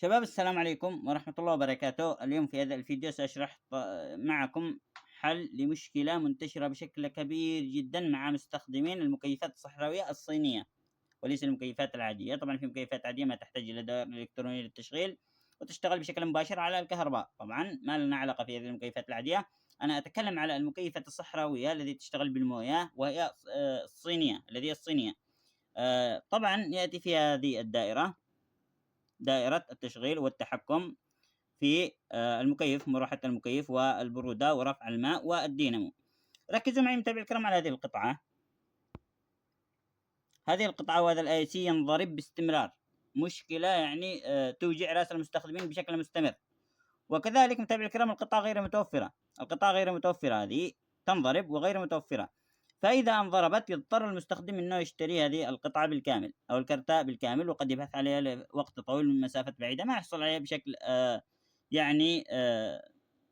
شباب السلام عليكم ورحمة الله وبركاته. اليوم في هذا الفيديو سأشرح معكم حل لمشكلة منتشرة بشكل كبير جدا مع مستخدمين المكيفات الصحراوية الصينية، وليس المكيفات العادية. طبعا في مكيفات عادية ما تحتاج إلى دوائر إلكترونية للتشغيل وتشتغل بشكل مباشر على الكهرباء. طبعا ما لنا علاقة في هذه المكيفات العادية. أنا أتكلم على المكيفات الصحراوية التي تشتغل بالموية، وهي الصينية، الذي هي الصينية. طبعا يأتي في هذه الدائرة دائرة التشغيل والتحكم في المكيف، مروحة المكيف والبرودة ورفع الماء والدينامو. ركزوا معي متابعي الكرام على هذه القطعة. هذه القطعة وهذا الاي سي ينضرب باستمرار، مشكلة يعني توجع رأس المستخدمين بشكل مستمر. وكذلك متابعي الكرام القطعة غير متوفرة، القطعة غير متوفرة، هذه تنضرب وغير متوفرة. فإذا انضربت يضطر المستخدم أنه يشتري هذه القطعة بالكامل أو الكرتة بالكامل، وقد يبحث عليها لوقت طويل من مسافة بعيدة ما يحصل عليها بشكل يعني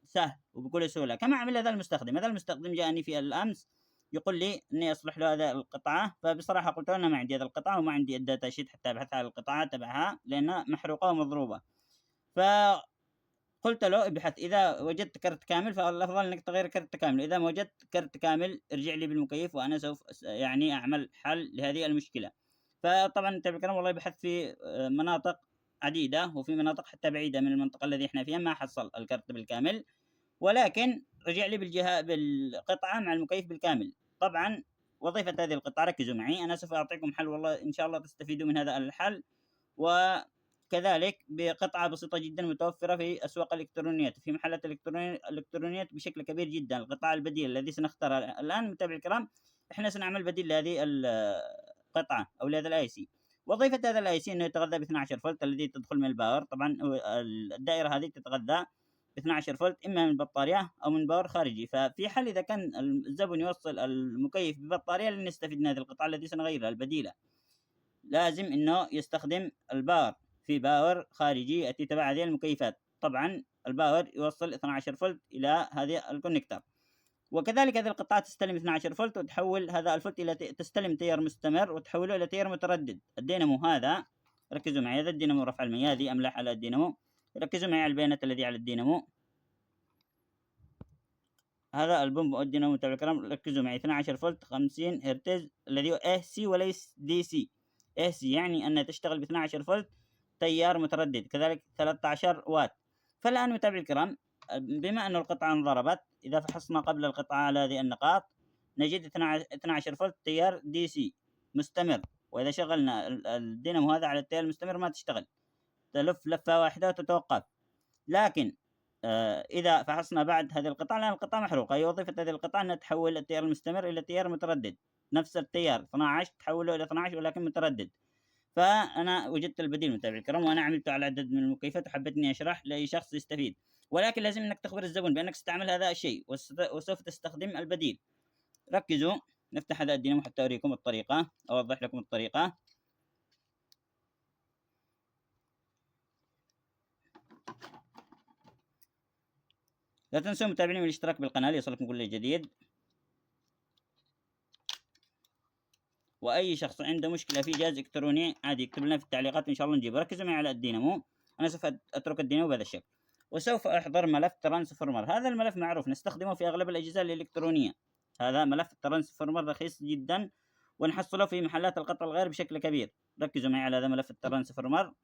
سهل وبكل سهولة كما عمل هذا المستخدم. هذا المستخدم جاءني في الأمس يقول لي إني أصلح له هذه القطعة، فبصراحة قلت له أنا ما عندي هذه القطعة وما عندي الداتا شيت حتى أبحث على القطعة تبعها لأنها محروقة ومضروبة. فقلت له ابحث، إذا وجدت كرت كامل فالأفضل أنك تغير كرت كامل، إذا ما وجدت كرت كامل ارجع لي بالمكيف وأنا سوف يعني أعمل حل لهذه المشكلة. فطبعا متابعي الكرام والله بحثت في مناطق عديدة وفي مناطق حتى بعيدة من المنطقة الذي احنا فيها ما حصل الكرت بالكامل، ولكن رجع لي بالقطعة مع المكيف بالكامل. طبعا وظيفة هذه القطعة، ركزوا معي، أنا سوف أعطيكم حل والله إن شاء الله تستفيدوا من هذا الحل. وكذلك بقطعة بسيطة جدا متوفرة في أسواق الإلكترونيات، في محلات الإلكترونيات بشكل كبير جدا. القطعة البديل الذي سنختارها الآن متابعي الكرام، إحنا سنعمل بديل لهذه القطعة أو لهذا الآي سي. وظيفة هذا الاي سي انه يتغذى ب 12 فولت الذي تدخل من الباور. طبعا الدائرة هذه تتغذى ب 12 فولت اما من بطارية او من باور خارجي. ففي حال اذا كان الزبون يوصل المكيف ببطارية لن نستفيد من هذه القطعة التي سنغيرها البديلة، لازم انه يستخدم الباور في باور خارجي ياتي تبع هذه المكيفات. طبعا الباور يوصل 12 فولت الى هذه الكونكتر. وكذلك هذه القطعة تستلم 12 فولت وتحول هذا الفولت إلى تستلم تيار مستمر وتحوله إلى تيار متردد. الدينامو هذا، ركزوا معي، هذا الدينامو رفع المياه، هذه أملاح على الدينامو. ركزوا معي على البيانات الذي على الدينامو. هذا البومب الدينامو تبع الكرام، ركزوا معي 12 فولت 50 هرتز الذي هو اي سي وليس دي سي. اي سي يعني أنها تشتغل ب 12 فولت تيار متردد، كذلك 13 وات. فالآن متابعي الكرام، بما أن القطعة انضربت، إذا فحصنا قبل القطعة على هذه النقاط نجد 12 فولت تيار دي سي مستمر. وإذا شغلنا الدينامو هذا على التيار المستمر ما تشتغل، تلف لفة واحدة وتتوقف. لكن إذا فحصنا بعد هذه القطعة، لأن القطعة محروقة، هي وظيفة هذه القطعة أنها تحول التيار المستمر إلى تيار متردد، نفس التيار 12 تحوله إلى 12 ولكن متردد. فأنا وجدت البديل متابعي الكرام، وأنا عملته على عدد من المكيفات وحبيت إني أشرح لأي شخص يستفيد. ولكن لازم إنك تخبر الزبون بأنك ستعمل هذا الشيء وسوف تستخدم البديل. ركزوا، نفتح هذا الدينامو حتى أوريكم الطريقة، أوضح لكم الطريقة. لا تنسوا متابعيني الاشتراك بالقناة ليصلكم كل جديد. واي شخص عنده مشكله في جهاز الكتروني عادي يكتب لنا في التعليقات ان شاء الله نجيبه. ركزوا معي على الدينامو، انا سوف اترك الدينامو بهذا الشكل وسوف احضر ملف ترانسفورمر. هذا الملف معروف نستخدمه في اغلب الاجهزه الالكترونيه. هذا ملف الترانسفورمر رخيص جدا ونحصله في محلات القطع الغير بشكل كبير. ركزوا معي على هذا ملف الترانسفورمر.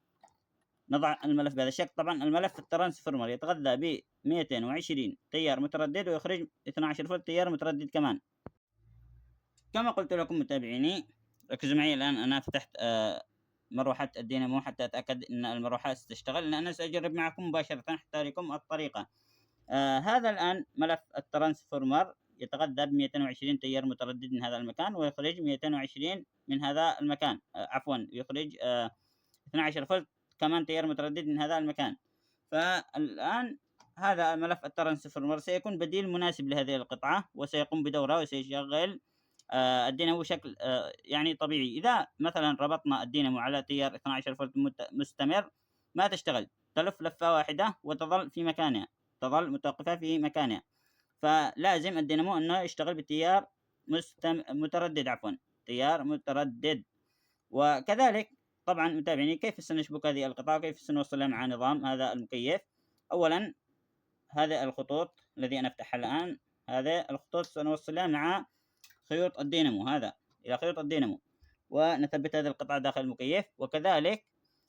نضع الملف بهذا الشكل. طبعا الملف الترانسفورمر يتغذى ب 220 تيار متردد ويخرج 12 فولت تيار متردد كمان. كما قلت لكم متابعيني، ركزوا معي الآن. أنا فتحت مروحة الدينامو حتى أتأكد أن المروحة ستشتغل، لأن أنا سأجرب معكم مباشرة حتى أريكم الطريقة. هذا الآن ملف الترانسفورمر يتغذى ب 220 تيار متردد من هذا المكان ويخرج 220 من هذا المكان، عفوا يخرج 12 فولت كمان تيار متردد من هذا المكان. فالآن هذا ملف الترانسفورمر سيكون بديل مناسب لهذه القطعة وسيقوم بدورها وسيشغل الدينامو بشكل يعني طبيعي. إذا مثلا ربطنا الدينامو على تيار 12 فولت مستمر ما تشتغل، تلف لفة واحدة وتظل في مكانها، تظل متوقفة في مكانها. فلازم الدينامو أنه يشتغل بتيار متردد، عفوا تيار متردد. وكذلك طبعا متابعيني، كيف سنشبك هذه القطع وكيف سنوصلها مع نظام هذا المكيف؟ أولا هذه الخطوط الذي أنا أفتحها الآن، هذه الخطوط سنوصلها مع خيوط الدينامو، هذا إلى خيوط الدينامو، ونثبت هذه القطعة داخل المكيف. وكذلك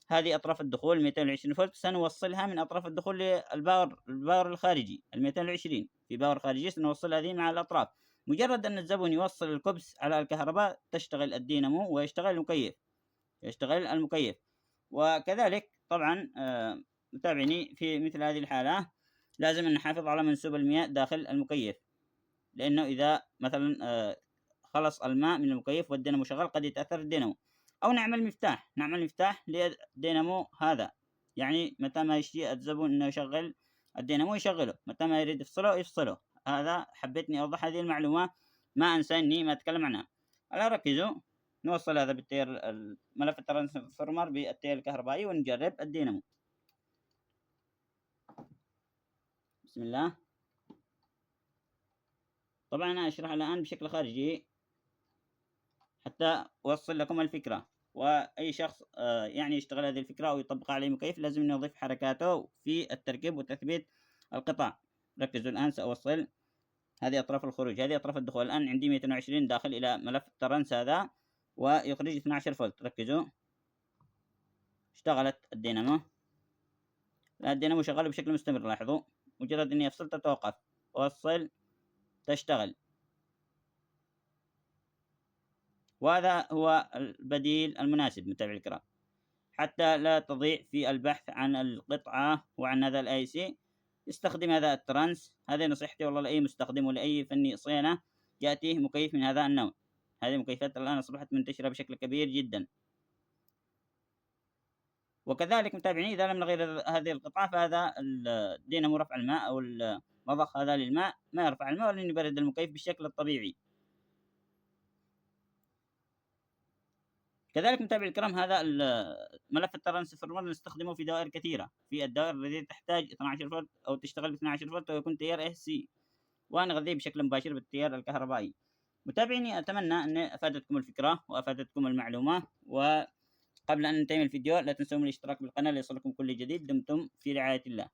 هذه أطراف الدخول 220 فولت سنوصلها من أطراف الدخول للباور الخارجي 220 في باور خارجي، سنوصل هذه مع الأطراف. مجرد أن الزبون يوصل الكبس على الكهرباء تشتغل الدينامو ويشتغل المكيف، وكذلك طبعا متابعيني، في مثل هذه الحالة لازم أن نحافظ على منسوب المياه داخل المكيف، لأنه إذا مثلا خلص الماء من المكيف والدينامو شغال قد يتأثر الدينامو. أو نعمل مفتاح للدينامو هذا، يعني متى ما يشتي الزبون أنه يشغل الدينامو يشغله، متى ما يريد يفصله. هذا حبيت إني أوضح هذه المعلومة، ما أنسى إني ما أتكلم عنها. الآن ركزوا، نوصل هذا بالتيار ملف الترانسفورمر بالتيار الكهربائي ونجرب الدينامو. بسم الله. طبعا أنا أشرح الآن بشكل خارجي حتى أوصل لكم الفكرة، وأي شخص يعني يشتغل هذه الفكرة أو يطبقها على مكيف لازم أن يضيف حركاته في التركيب وتثبيت القطع. ركزوا الآن، سأوصل هذه أطراف الخروج، هذه أطراف الدخول. الآن عندي 220 داخل إلى ملف الترانس هذا ويخرج 12 فولت. ركزوا، اشتغلت الدينامو، الدينامو شغال بشكل مستمر. لاحظوا مجرد أني أفصل تتوقف، أوصل تشتغل. وهذا هو البديل المناسب متابعي الكرام، حتى لا تضيع في البحث عن القطعة وعن هذا الاي سي. استخدم هذا الترانس. هذه نصيحتي والله لأي مستخدم ولأي فني صيانة يأتيه مكيف من هذا النوع. هذه المكيفات الآن أصبحت منتشرة بشكل كبير جدا. وكذلك متابعيني، إذا لم نغير هذه القطعة فهذا الدينامو رفع الماء أو المضخ هذا للماء ما يرفع الماء ولن يبرد المكيف بالشكل الطبيعي. كذلك متابعي الكرام، هذا ملف الترانسفورمر نستخدمه في دوائر كثيرة، في الدوائر التي تحتاج 12 فولت أو تشتغل ب 12 فولت ويكون تيار اس سي، ونغذيه بشكل مباشر بالتيار الكهربائي. متابعيني، أتمنى أن أفادتكم الفكرة وأفادتكم المعلومة، وقبل أن ننتهي من الفيديو لا تنسوا من الاشتراك بالقناة ليصلكم كل جديد. دمتم في رعاية الله.